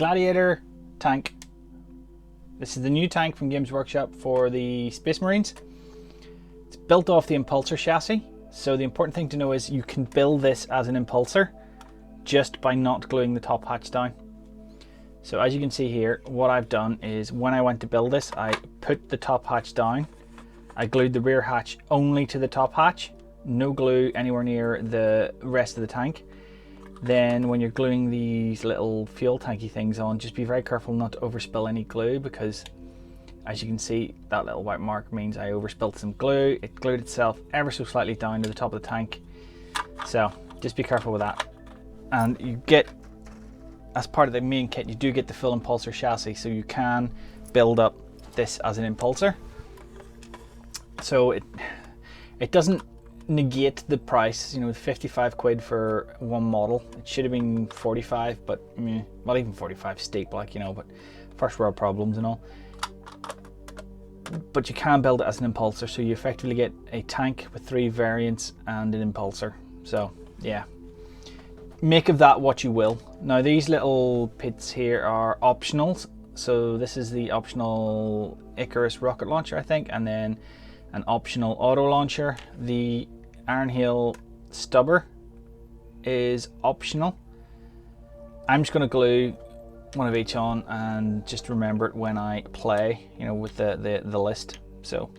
Gladiator tank. This is the new tank from Games Workshop for the Space Marines. It's built off the Impulsor chassis. So the important thing to know is you can build this as an Impulsor just by not gluing the top hatch down. So as you can see here, what I've done is when I went to build this, I put the top hatch down. I glued the rear hatch only to the top hatch, no glue anywhere near the rest of the tank. Then when you're gluing these little fuel tanky things on, just be very careful not to overspill any glue, because as you can see, that little white mark means I overspilled some glue. It glued itself ever so slightly down to the top of the tank. So just be careful with that. And you get, as part of the main kit, you do get the full Impulsor chassis, so you can build up this as an Impulsor. So it doesn't negate the price, you know, 55 quid for one model. It should have been 45, but well, even 45 steep, like, you know, but first world problems and all. But you can build it as an Impulsor, so you effectively get a tank with 3 variants and an Impulsor. So yeah, make of that what you will. Now these little pits here are optionals. So this is the optional Icarus rocket launcher, I think, and then an optional auto launcher. The Iron Hail stubber is optional. I'm just going to glue one of each on and just remember it when I play, you know, with the list. So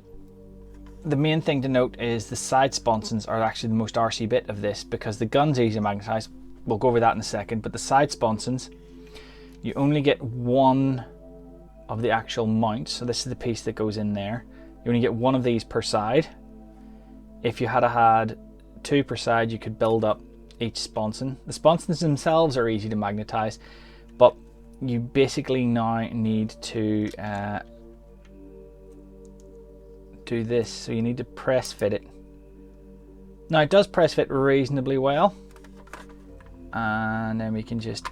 the main thing to note is the side sponsons are actually the most RC bit of this, because the gun's easy to magnetize. We'll go over that in a second, but the side sponsons, you only get one of the actual mounts. So this is the piece that goes in there. You only get one of these per side. If you had 2 per side, you could build up each sponson. The sponsons themselves are easy to magnetize, but you basically now need to do this. So you need to press fit it. Now it does press fit reasonably well, and then we can just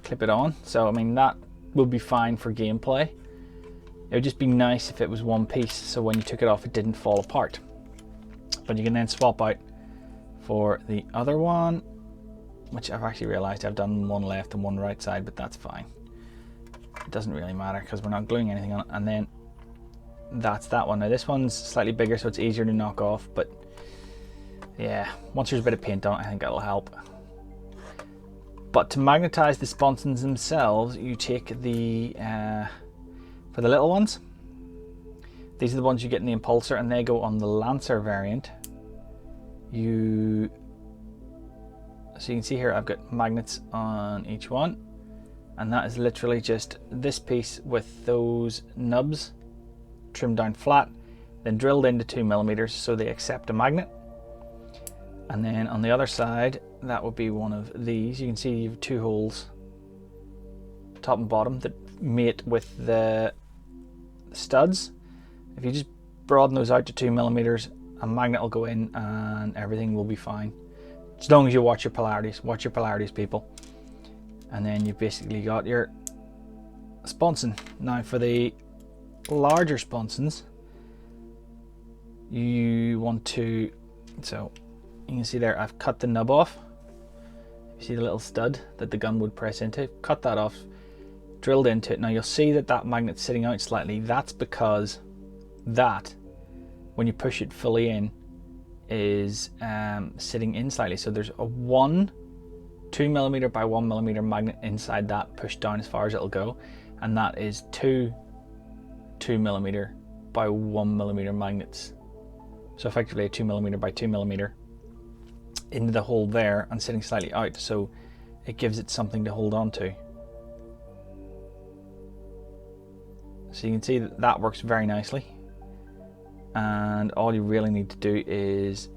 clip it on. So I mean, that will be fine for gameplay. It would just be nice if it was one piece, so when you took it off it didn't fall apart. But you can then swap out for the other one, which I've actually realized I've done one left and one right side, but that's fine. It doesn't really matter because we're not gluing anything on it. And then that's that one. Now this one's slightly bigger, so it's easier to knock off, but yeah, once there's a bit of paint on it, I think that'll help. But to magnetize the sponsons themselves, you take the for the little ones, these are the ones you get in the Impulsor, and they go on the Lancer variant. So you can see here I've got magnets on each one, and that is literally just this piece with those nubs trimmed down flat, then drilled into 2mm so they accept a magnet. And then on the other side, that would be one of these. You can see you have 2 holes, top and bottom, that mate with the studs. If you just broaden those out to 2mm, a magnet will go in and everything will be fine. As long as you watch your polarities. Watch your polarities, people. And then you've basically got your sponson. Now for the larger sponsons, you want to, so you can see there I've cut the nub off. You see the little stud that the gun would press into? Cut that off, drilled into it. Now you'll see that that magnet's sitting out slightly. That's because that, when you push it fully in, is sitting in slightly. So there's a 2mm by 1mm magnet inside that, pushed down as far as it'll go, and that is 2mm by 1mm magnets. So effectively a 2mm by 2mm into the hole there and sitting slightly out, so it gives it something to hold on to. So you can see that that works very nicely, and all you really need to do is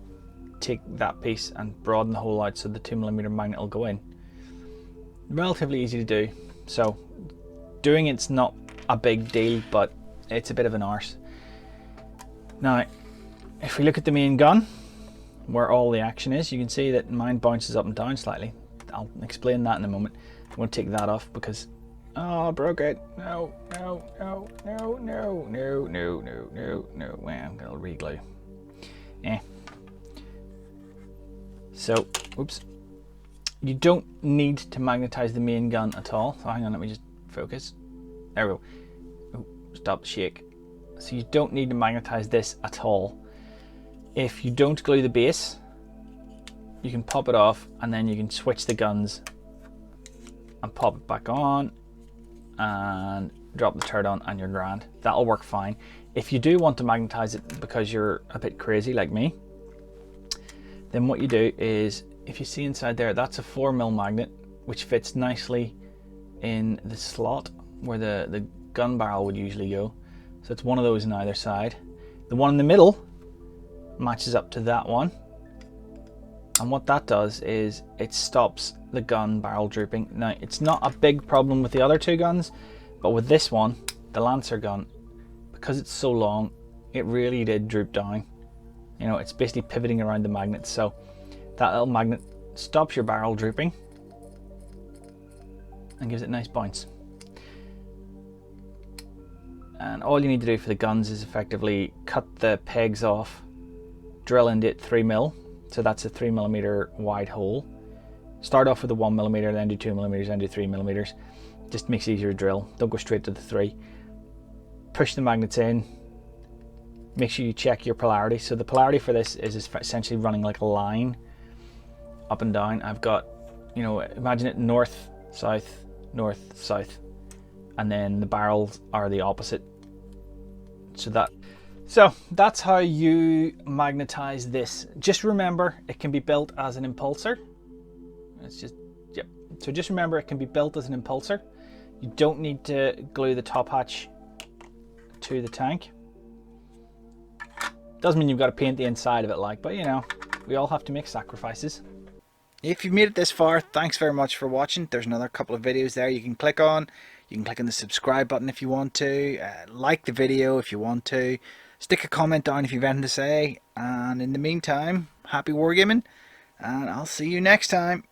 take that piece and broaden the hole out so the 2mm magnet will go in. Relatively easy to do, so doing it's not a big deal, but it's a bit of an arse. Now if we look at the main gun, where all the action is, you can see that mine bounces up and down slightly. I'll explain that in a moment. I'm going to take that off because, oh, I broke it. No. Well, I'm going to You don't need to magnetize the main gun at all. So hang on, let me just focus. There we go. Oh, stop the shake. So you don't need to magnetize this at all. If you don't glue the base, you can pop it off and then you can switch the guns and pop it back on and drop the turret on and you're grand. That'll work fine. If you do want to magnetize it because you're a bit crazy like me, then what you do is, if you see inside there, that's a 4mm magnet which fits nicely in the slot where the gun barrel would usually go. So it's one of those on either side. The one in the middle matches up to that one, and what that does is it stops the gun barrel drooping. Now it's not a big problem with the other two guns, but with this one, the Lancer gun, because it's so long, it really did droop down. You know, it's basically pivoting around the magnet, so that little magnet stops your barrel drooping and gives it a nice bounce. And all you need to do for the guns is effectively cut the pegs off, drill into it 3mm, so that's a 3mm wide hole. Start off with a 1mm, then do 2mm, then do 3mm. Just makes it easier to drill. Don't go straight to the 3. Push the magnets in. Make sure you check your polarity. So the polarity for this is essentially running like a line up and down. I've got, you know, imagine it north, south, north, south, and then the barrels are the opposite. So that's how you magnetize this. Just remember, it can be built as an impulsor. It's just, yep. So just remember, it can be built as an impulsor. You don't need to glue the top hatch to the tank. Doesn't mean you've got to paint the inside of it, like, but you know, we all have to make sacrifices. If you've made it this far, thanks very much for watching. There's another couple of videos there you can click on. You can click on the subscribe button if you want to, like the video if you want to, stick a comment down if you've anything to say, and in the meantime, happy wargaming, and I'll see you next time.